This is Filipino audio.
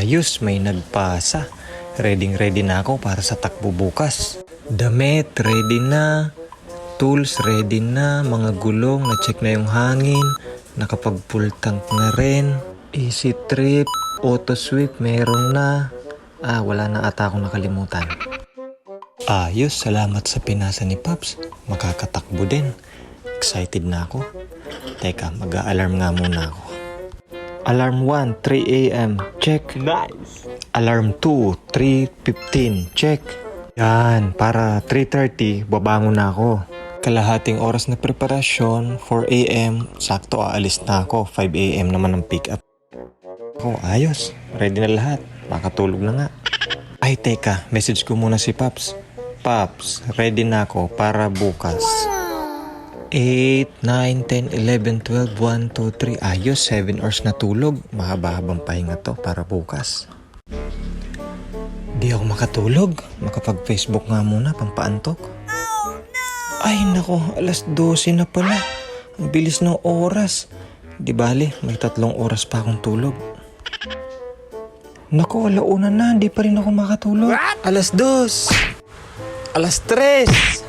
Ayos, may nagpasa. Ready na ako para sa takbo bukas. Damit, ready na. Tools, ready na. Mga gulong, na-check na yung hangin. Nakapag full tank na rin. Easy trip, auto sweep, meron na. Wala na ata akong nakalimutan. Ayos, salamat sa pinasa ni Pops. Makakatakbo din. Excited na ako. Teka, mag-a-alarm nga muna ako. Alarm 1, 3 a.m. Check. Nice. Alarm 2, 3:15. Check. Yan, para 3:30, babangon na ako. Kalahating oras na preparasyon, 4 a.m. Sakto, aalis na ako. 5 a.m. naman ang pick up. Ayos. Ready na lahat. Makatulog na nga. Ay, teka. Message ko muna si Pops. Pops, ready na ako para bukas. 8, 9, 10, 11, 12, 1, 2, 3. Ayos, 7 hours na tulog. Mahaba-habang pahinga to para bukas. Di ako makatulog. Makapag-Facebook nga muna, pampaantok. Ay nako, alas 12 na pala. Ang bilis ng oras. Di bale, may 3 oras pa akong tulog. Nako, alauna na, di pa rin ako makatulog. Alas 2. Alas 3.